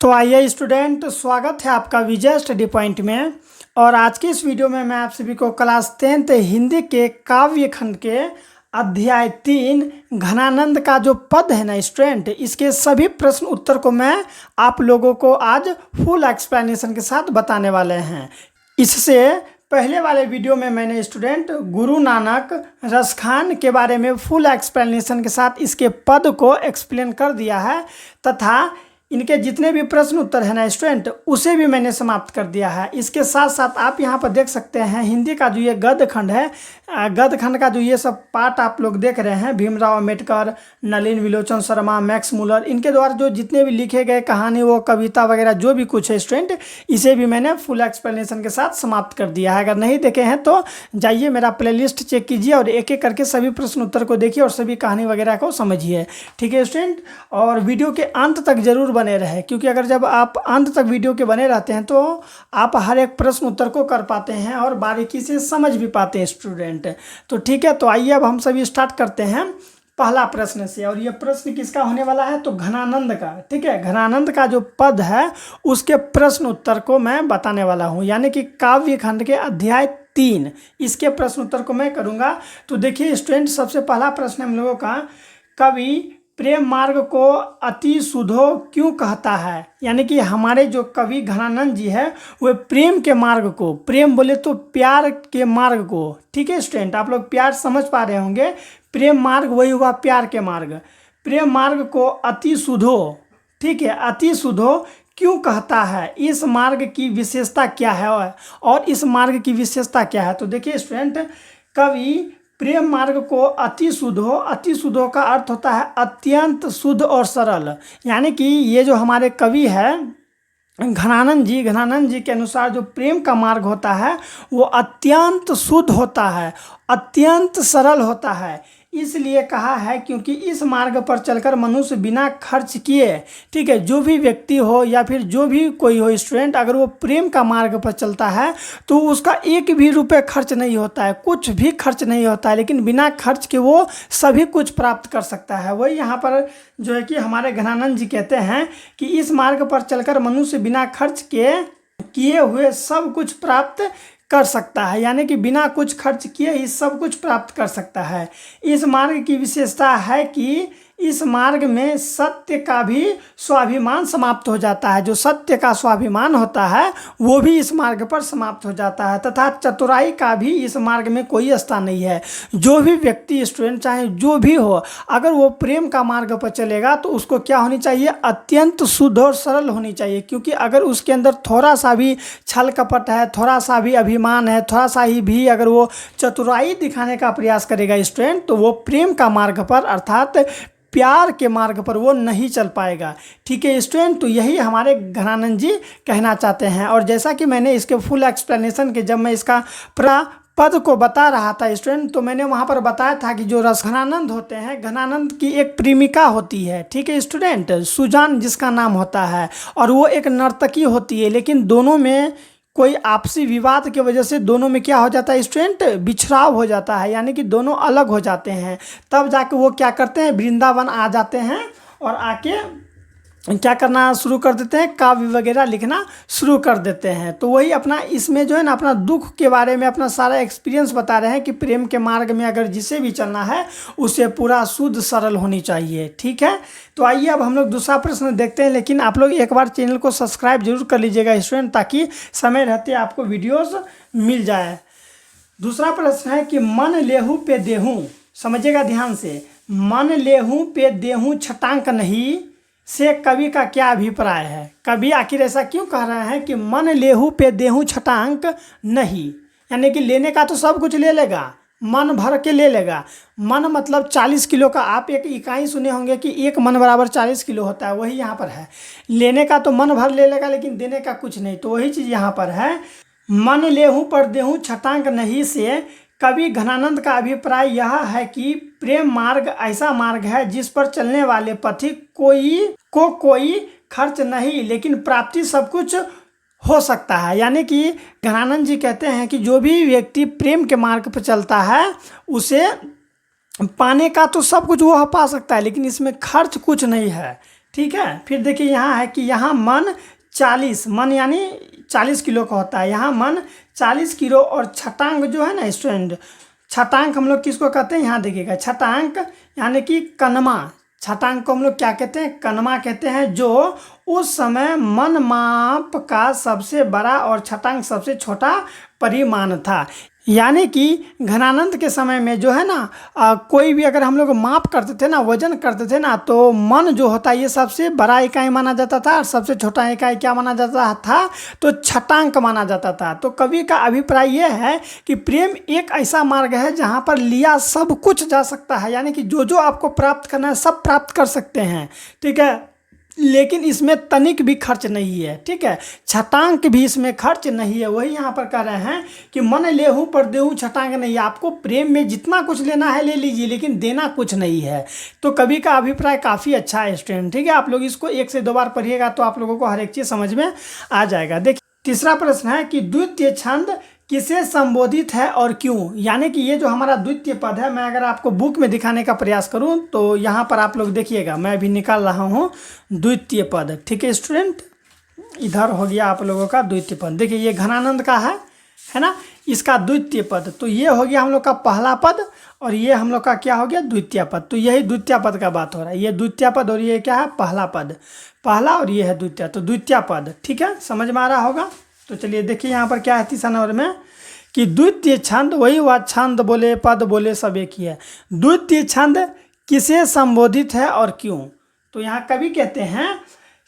तो आइए स्टूडेंट, स्वागत है आपका विजय स्टडी पॉइंट में। और आज की इस वीडियो में मैं आप सभी को क्लास 10th हिंदी के काव्य खंड के अध्याय 3 घनानंद का जो पद है ना स्टूडेंट, इसके सभी प्रश्न उत्तर को मैं आप लोगों को आज फुल एक्सप्लेनेशन के साथ बताने वाले हैं। इससे पहले वाले वीडियो में मैंने स्टूडेंट गुरु नानक रसखान के बारे में फुल एक्सप्लेनेशन के साथ इसके पद को एक्सप्लेन कर दिया है तथा इनके जितने भी प्रश्न उत्तर है ना स्टूडेंट, उसे भी मैंने समाप्त कर दिया है। इसके साथ साथ आप यहाँ पर देख सकते हैं हिंदी का जो ये गद्य खंड है, गद्य खंड का जो ये सब पार्ट आप लोग देख रहे हैं, भीमराव अम्बेडकर, नलिन विलोचन शर्मा, मैक्स मुलर, इनके द्वारा जो जितने भी लिखे गए कहानी वो कविता वगैरह जो भी कुछ है स्टूडेंट, इसे भी मैंने फुल एक्सप्लेनेशन के साथ समाप्त कर दिया है। अगर नहीं देखे हैं तो जाइए मेरा प्लेलिस्ट चेक कीजिए और एक एक करके सभी प्रश्न उत्तर को देखिए और सभी कहानी वगैरह को समझिए। ठीक है स्टूडेंट, और वीडियो के अंत तक जरूर बने रहे, क्योंकि अगर जब आप अंत तक वीडियो के बने रहते हैं तो आप हर एक प्रश्न उत्तर को कर पाते हैं और बारीकी से समझ भी पाते हैं स्टूडेंट। तो ठीक है, तो आइए अब हम सभी स्टार्ट करते हैं पहला प्रश्न से। और ये प्रश्न किसका होने वाला है? तो घनानंद का। ठीक है, घनानंद का जो पद है उसके प्रश्न उत्तर को मैं बताने वाला हूँ, यानी कि काव्य खंड के अध्याय 3 इसके प्रश्न उत्तर को मैं करूँगा। तो देखिए स्टूडेंट, सबसे पहला प्रश्न हम लोगों का, कवि प्रेम मार्ग को अति सुधो क्यों कहता है? यानी कि हमारे जो कवि घनानंद जी है वो प्रेम के मार्ग को, प्रेम बोले तो प्यार के मार्ग को, ठीक है स्टूडेंट, आप लोग प्यार समझ पा रहे होंगे, प्रेम मार्ग वही हुआ प्यार के मार्ग, प्रेम मार्ग को अति सुधो, ठीक है, अति सुधो क्यों कहता है? इस मार्ग की विशेषता क्या है और इस मार्ग की विशेषता क्या है? तो देखिए स्टूडेंट, कवि प्रेम मार्ग को अति शुद्धो, अति शुद्धो का अर्थ होता है अत्यंत शुद्ध और सरल। यानी कि ये जो हमारे कवि है घनानंद जी के अनुसार जो प्रेम का मार्ग होता है वो अत्यंत शुद्ध होता है, अत्यंत सरल होता है। इसलिए कहा है क्योंकि इस मार्ग पर चलकर मनुष्य बिना खर्च किए, ठीक है, जो भी व्यक्ति हो या फिर जो भी कोई हो स्टूडेंट, अगर वो प्रेम का मार्ग पर चलता है तो उसका एक भी रुपये खर्च नहीं होता है, कुछ भी खर्च नहीं होता है, लेकिन बिना खर्च के वो सभी कुछ प्राप्त कर सकता है। वही यहाँ पर जो है कि हमारे घनानंद जी कहते हैं कि इस मार्ग पर चलकर मनुष्य बिना खर्च के किए हुए सब कुछ प्राप्त कर सकता है, यानी कि बिना कुछ खर्च किए ही सब कुछ प्राप्त कर सकता है। इस मार्ग की विशेषता है कि इस मार्ग में सत्य का भी स्वाभिमान समाप्त हो जाता है, जो सत्य का स्वाभिमान होता है वो भी इस मार्ग पर समाप्त हो जाता है, तथा चतुराई का भी इस मार्ग में कोई स्थान नहीं है। जो भी व्यक्ति स्टूडेंट चाहे जो भी हो, अगर वो प्रेम का मार्ग पर चलेगा तो उसको क्या होनी चाहिए? अत्यंत शुद्ध और सरल होनी चाहिए, क्योंकि अगर उसके अंदर थोड़ा सा भी छल कपट है, थोड़ा सा भी अभिमान है, थोड़ा सा ही भी अगर वो चतुराई दिखाने का प्रयास करेगा स्टूडेंट, तो वो प्रेम का मार्ग पर अर्थात प्यार के मार्ग पर वो नहीं चल पाएगा। ठीक है स्टूडेंट, तो यही हमारे घनानंद जी कहना चाहते हैं। और जैसा कि मैंने इसके फुल एक्सप्लेनेशन के जब मैं इसका पद को बता रहा था स्टूडेंट, तो मैंने वहाँ पर बताया था कि जो घनानंद होते हैं, घनानंद की एक प्रेमिका होती है, ठीक है स्टूडेंट, सुजान जिसका नाम होता है, और वो एक नर्तकी होती है, लेकिन दोनों में कोई आपसी विवाद की वजह से दोनों में क्या हो जाता है स्टूडेंट? बिछड़ाव हो जाता है, यानी कि दोनों अलग हो जाते हैं। तब जाके वो क्या करते हैं? वृंदावन आ जाते हैं और आके क्या करना शुरू कर देते हैं? काव्य वगैरह लिखना शुरू कर देते हैं। तो वही अपना इसमें जो है ना अपना दुख के बारे में अपना सारा एक्सपीरियंस बता रहे हैं कि प्रेम के मार्ग में अगर जिसे भी चलना है उसे पूरा शुद्ध सरल होनी चाहिए। ठीक है, तो आइए अब हम लोग दूसरा प्रश्न देखते हैं, लेकिन आप लोग एक बार चैनल को सब्सक्राइब जरूर कर लीजिएगा स्टूडेंट, ताकि समय रहते आपको वीडियोज़ मिल जाए। दूसरा प्रश्न है कि मन लेहू पे देहूँ, समझिएगा ध्यान से, मन लेहू पे देहूँ छटांक नहीं से कवि का क्या अभिप्राय है? कवि आखिर ऐसा क्यों कह रहे हैं कि मन लेहू पे देहूँ छटांक नहीं? यानी कि लेने का तो सब कुछ ले लेगा, मन भर के ले लेगा। मन मतलब 40 किलो का, आप एक इकाई सुने होंगे कि एक मन बराबर 40 किलो होता है, वही यहाँ पर है। लेने का तो मन भर ले लेगा, लेकिन देने का कुछ नहीं, तो वही चीज़ यहाँ पर है। मन लेहूँ पर देहूँ छटांक नहीं से कवि घनानंद का अभिप्राय यह है कि प्रेम मार्ग ऐसा मार्ग है जिस पर चलने वाले पथिक कोई खर्च नहीं, लेकिन प्राप्ति सब कुछ हो सकता है। यानी कि घनानंद जी कहते हैं कि जो भी व्यक्ति प्रेम के मार्ग पर चलता है उसे पाने का तो सब कुछ वो पा सकता है, लेकिन इसमें खर्च कुछ नहीं है। ठीक है। फिर देखिए यहाँ है कि यहाँ मन 40, मन यानी 40 किलो का होता है, यहाँ मन 40 किलो और छटांग जो है ना स्टूडेंट, छटांक हम लोग किसको कहते हैं, यहाँ देखिएगा छटांक यानी कि कनमा, छटांक को हम लोग क्या कहते हैं, कनमा कहते हैं, जो उस समय मन माप का सबसे बड़ा और छटांक सबसे छोटा परिमाण था। यानी कि घनानंद के समय में जो है ना कोई भी अगर हम लोग माप करते थे ना, वजन करते थे ना, तो मन जो होता है ये सबसे बड़ा इकाई माना जाता था और सबसे छोटा इकाई क्या माना जाता था, तो छटांक माना जाता था। तो कवि का अभिप्राय ये है कि प्रेम एक ऐसा मार्ग है जहाँ पर लिया सब कुछ जा सकता है, यानी कि जो जो आपको प्राप्त करना है सब प्राप्त कर सकते हैं, ठीक है, लेकिन इसमें तनिक भी खर्च नहीं है, ठीक है, छटांक भी इसमें खर्च नहीं है। वही यहाँ पर कह रहे हैं कि मन लेहूँ पर देहूँ छटांक नहीं, आपको प्रेम में जितना कुछ लेना है ले लीजिए, लेकिन देना कुछ नहीं है। तो कवि का अभिप्राय काफ़ी अच्छा है स्टूडेंट, ठीक है। आप लोग इसको 1 से 2 बार पढ़िएगा तो आप लोगों को हर एक चीज़ समझ में आ जाएगा। देखिए तीसरा प्रश्न है कि द्वितीय छंद किसे संबोधित है और क्यों। यानी कि ये जो हमारा द्वितीय पद है, मैं अगर आपको बुक में दिखाने का प्रयास करूं तो यहाँ पर आप लोग देखिएगा, मैं अभी निकाल रहा हूँ द्वितीय पद, ठीक है स्टूडेंट। इधर हो गया आप लोगों का द्वितीय पद, देखिए ये घनानंद का है ना, इसका द्वितीय पद, तो ये हो गया हम लोग का पहला पद और ये हम लोग का क्या हो गया, द्वितीय पद। तो यही द्वितीय पद का बात हो रहा है, ये द्वितीय पद और ये क्या है, पहला पद, पहला और ये है द्वितीय, तो द्वितीय पद, ठीक है, समझ में आ रहा होगा। तो चलिए देखिए यहाँ पर क्या है तीसरा नंबर में कि द्वितीय छंद, वही हुआ छंद बोले पद बोले सब एक ही है। द्वितीय छंद किसे संबोधित है और क्यों। तो यहाँ कवि कहते हैं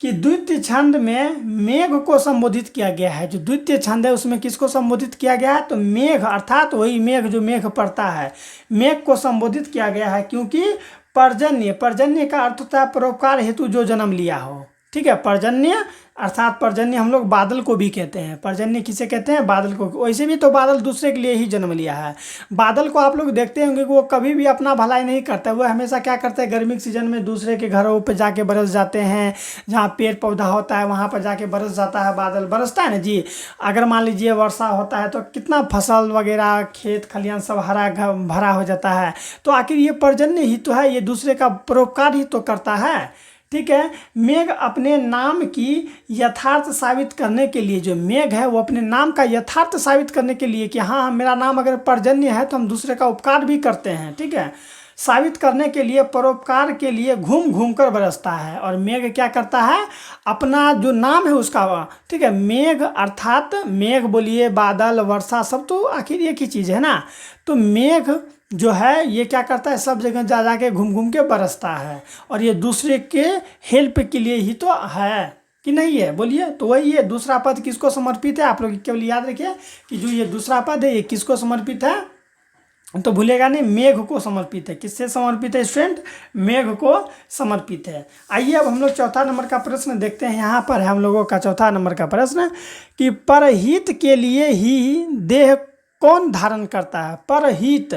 कि द्वितीय छंद में मेघ को संबोधित किया गया है। जो द्वितीय छंद है उसमें किसको संबोधित किया गया है, तो मेघ, अर्थात वही मेघ जो मेघ पड़ता है, मेघ को संबोधित किया गया है, क्योंकि पर्जन्य, पर्जन्य का अर्थ होता है परोपकार हेतु जो जन्म लिया हो, ठीक है। पर्जन्य अर्थात पर्जन्य हम लोग बादल को भी कहते हैं, पर्जन्य किसे कहते हैं, बादल को। वैसे भी तो बादल दूसरे के लिए ही जन्म लिया है। बादल को आप लोग देखते होंगे कि वो कभी भी अपना भलाई नहीं करता है, वो हमेशा क्या करता है, गर्मी के सीजन में दूसरे के घरों पे जाके बरस जाते हैं, जहाँ पेड़ पौधा होता है वहाँ पर जाके बरस जाता है, बादल बरसता है ना जी। अगर मान लीजिए वर्षा होता है तो कितना फसल वगैरह खेत खलियान सब हरा भरा हो जाता है। तो आखिर ये पर्जन्य ही तो है, ये दूसरे का परोपकार ही तो करता है, ठीक है। मेघ अपने नाम की यथार्थ साबित करने के लिए, जो मेघ है वो अपने नाम का यथार्थ साबित करने के लिए कि हाँ मेरा नाम अगर पर्जन्य है तो हम दूसरे का उपकार भी करते हैं, ठीक है, साबित करने के लिए, परोपकार के लिए घूम घूम कर बरसता है। और मेघ क्या करता है, अपना जो नाम है उसका, ठीक है, मेघ अर्थात मेघ बोलिए बादल वर्षा सब तो आखिर एक ही चीज़ है ना। तो मेघ जो है ये क्या करता है, सब जगह जा के घूम घूम के बरसता है, और ये दूसरे के हेल्प के लिए ही तो है कि नहीं है, बोलिए। तो वही ये दूसरा पद किसको समर्पित है, आप लोग केवल याद रखिए कि जो ये दूसरा पद है ये किसको समर्पित है, तो भूलेगा नहीं, मेघ को समर्पित है। किससे समर्पित है स्टूडेंट, मेघ को समर्पित है। आइए अब हम लोग चौथा नंबर का प्रश्न देखते हैं। यहाँ पर है हम लोगों का चौथा नंबर का प्रश्न कि परहित के लिए ही देह कौन धारण करता है, परहित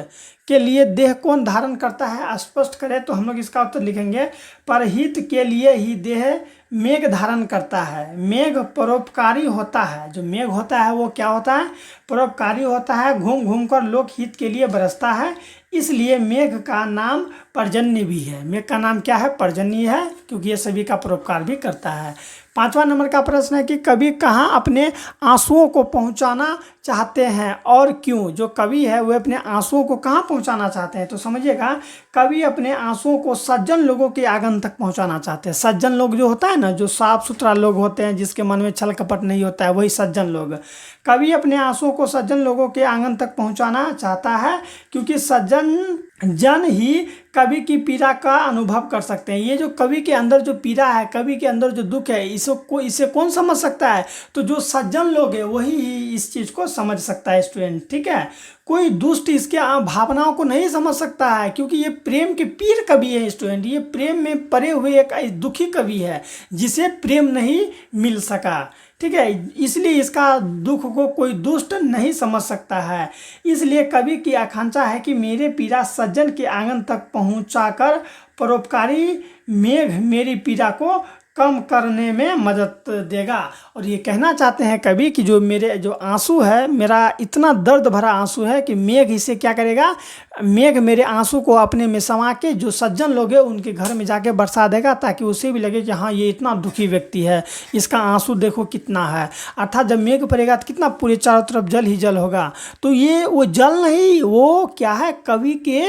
के लिए देह कौन धारण करता है, स्पष्ट करें तो हम लोग इसका उत्तर लिखेंगे, परहित के लिए ही देह मेघ धारण करता है। मेघ परोपकारी होता है, जो मेघ होता है वो क्या होता है, परोपकारी होता है, घूम घूम कर लोक हित के लिए बरसता है, इसलिए मेघ का नाम पर्जन्य भी है। मेघ का नाम क्या है, पर्जन्य है, क्योंकि ये सभी का परोपकार भी करता है। पांचवा नंबर का प्रश्न है कि कवि कहाँ अपने आंसुओं को पहुंचाना चाहते हैं और क्यों। जो कवि है वो अपने आंसुओं को कहाँ पहुंचाना चाहते हैं, तो समझिएगा, कवि अपने आंसुओं को सज्जन लोगों के आंगन तक पहुंचाना चाहते हैं। सज्जन लोग जो होता है ना, जो साफ सुथरा लोग होते हैं, जिसके मन में छल कपट नहीं होता है, वही सज्जन लोग। कवि अपने आंसुओं को सज्जन लोगों के आंगन तक पहुंचाना चाहता है, क्योंकि सज्जन जन ही कवि की पीड़ा का अनुभव कर सकते हैं। ये जो कवि के अंदर जो पीड़ा है, कवि के अंदर जो दुख है, इसे कौन समझ सकता है, तो जो सज्जन लोग हैं वही इस चीज़ को समझ सकता है स्टूडेंट, ठीक है। कोई दुष्ट इसके भावनाओं को नहीं समझ सकता है, क्योंकि ये प्रेम के पीर कवि है स्टूडेंट। ये प्रेम में पड़े हुए एक दुखी कवि है जिसे प्रेम नहीं मिल सका, ठीक है, इसलिए इसका दुख को कोई दुष्ट नहीं समझ सकता है। इसलिए कवि की आकांक्षा है कि मेरे पीड़ा सज्जन के आंगन तक पहुंचाकर परोपकारी मेघ मेरी पीड़ा को कम करने में मदद देगा। और ये कहना चाहते हैं कवि कि जो मेरे जो आंसू है, मेरा इतना दर्द भरा आंसू है कि मेघ इसे क्या करेगा, मेघ मेरे आंसू को अपने में समा के जो सज्जन लोग हैं उनके घर में जाके बरसा देगा, ताकि उसे भी लगे कि हाँ ये इतना दुखी व्यक्ति है, इसका आंसू देखो कितना है। अर्थात जब मेघ पड़ेगा तो कितना पूरे चारों तरफ जल ही जल होगा। तो ये वो जल नहीं, वो क्या है, कवि के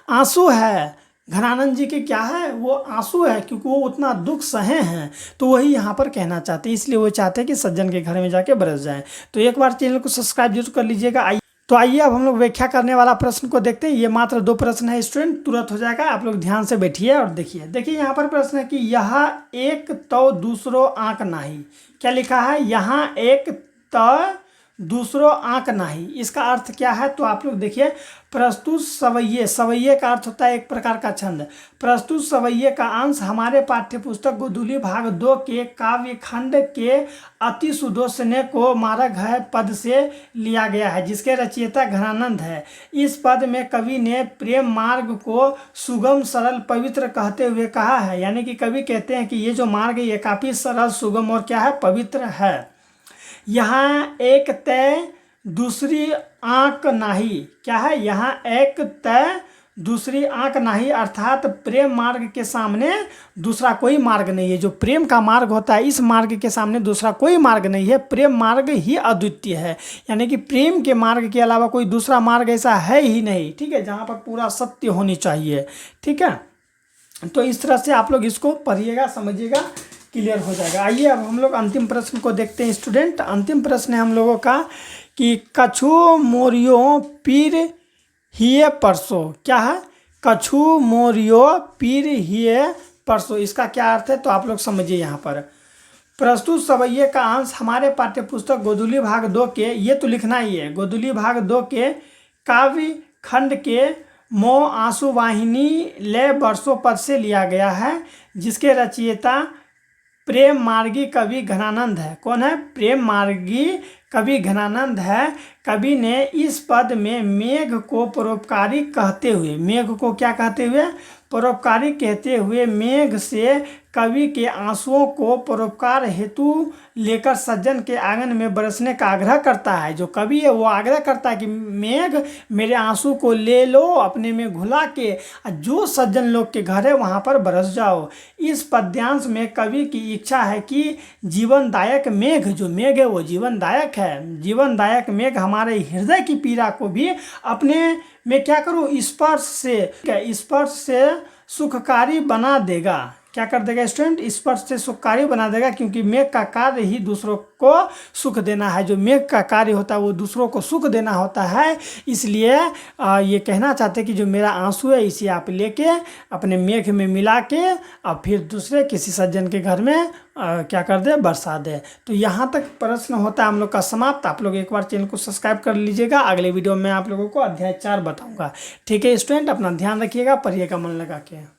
आंसू है, घनानंद जी के क्या है, वो आंसू है, क्योंकि वो उतना दुख सहे हैं। तो वही यहाँ पर कहना चाहते हैं, इसलिए वो चाहते हैं कि सज्जन के घर में जाके बरस जाए। तो एक बार चैनल को सब्सक्राइब जरूर कर लीजिएगा। तो आइए अब हम लोग व्याख्या करने वाला प्रश्न को देखते हैं। ये मात्र 2 प्रश्न है स्टूडेंट, तुरंत हो जाएगा, आप लोग ध्यान से बैठिए और देखिए। देखिए यहाँ पर प्रश्न है कि यह एक तो दूसरो आंक नाही। क्या लिखा है, यहाँ एक तो दूसरो आंक नहीं, इसका अर्थ क्या है। तो आप लोग देखिए, प्रस्तुत सवैये, सवैये का अर्थ होता है एक प्रकार का छंद। प्रस्तुत सवैये का अंश हमारे पाठ्यपुस्तक गोधूली भाग 2 के काव्य खंड के अति सुदोषने को मार्ग है पद से लिया गया है, जिसके रचयिता घनानंद है। इस पद में कवि ने प्रेम मार्ग को सुगम सरल पवित्र कहते हुए कहा है। यानी कि कवि कहते हैं कि ये जो मार्ग है ये काफ़ी सरल, सुगम और क्या है, पवित्र है। यहाँ एक तय दूसरी आंक नाही, क्या है, यहाँ एक तय दूसरी आंक नाही, अर्थात प्रेम मार्ग के सामने दूसरा कोई मार्ग नहीं है। जो प्रेम का मार्ग होता है, इस मार्ग के सामने दूसरा कोई मार्ग नहीं है, प्रेम मार्ग ही अद्वितीय है। यानी कि प्रेम के मार्ग के अलावा कोई दूसरा मार्ग ऐसा है ही नहीं, ठीक है, जहाँ पर पूरा सत्य होनी चाहिए, ठीक है। तो इस तरह से आप लोग इसको पढ़िएगा, समझिएगा, क्लियर हो जाएगा। आइए अब हम लोग अंतिम प्रश्न को देखते हैं स्टूडेंट। अंतिम प्रश्न है हम लोगों का कि कछु मोरियो पीर हिए परसों। क्या है, कछु मोरियो पीर हिए परसों, इसका क्या अर्थ है, तो आप लोग समझिए। यहाँ पर प्रस्तुत सवैये का अंश हमारे पाठ्यपुस्तक गोधूली भाग 2 के, ये तो लिखना ही है, गोधूली भाग 2 के काव्य खंड के मो आंसू वाहिनी ले बरसों पद से लिया गया है, जिसके रचयिता प्रेम मार्गी कवि घनानंद है। कौन है, प्रेम मार्गी कवि घनानंद है। कवि ने इस पद में मेघ को परोपकारी कहते हुए, मेघ को क्या कहते हुए, परोपकारी कहते हुए मेघ से कवि के आंसुओं को परोपकार हेतु लेकर सज्जन के आंगन में बरसने का आग्रह करता है। जो कवि है वो आग्रह करता है कि मेघ मेरे आंसू को ले लो अपने में घुला के, जो सज्जन लोग के घर है वहाँ पर बरस जाओ। इस पद्यांश में कवि की इच्छा है कि जीवनदायक मेघ, जो मेघ है वो जीवनदायक है, जीवनदायक मेघ हमारे हृदय की पीड़ा को भी अपने में क्या करूँ, स्पर्श से सुखकारी बना देगा। क्या कर देगा स्टूडेंट, स्पर्श से सुखकारी बना देगा, क्योंकि मेघ का कार्य ही दूसरों को सुख देना है। जो मेघ का कार्य होता है वो दूसरों को सुख देना होता है। इसलिए ये कहना चाहते हैं कि जो मेरा आंसू है इसे आप लेके अपने मेघ में मिला के और फिर दूसरे किसी सज्जन के घर में क्या कर दे, बरसा दे। तो यहाँ तक प्रश्न होता है हम लोग का समाप्त। आप लोग एक बार चैनल को सब्सक्राइब कर लीजिएगा। अगले वीडियो में आप लोगों को अध्याय 4 बताऊँगा। ठीक है स्टूडेंट, अपना ध्यान रखिएगा, पढ़िएगा मन लगा के।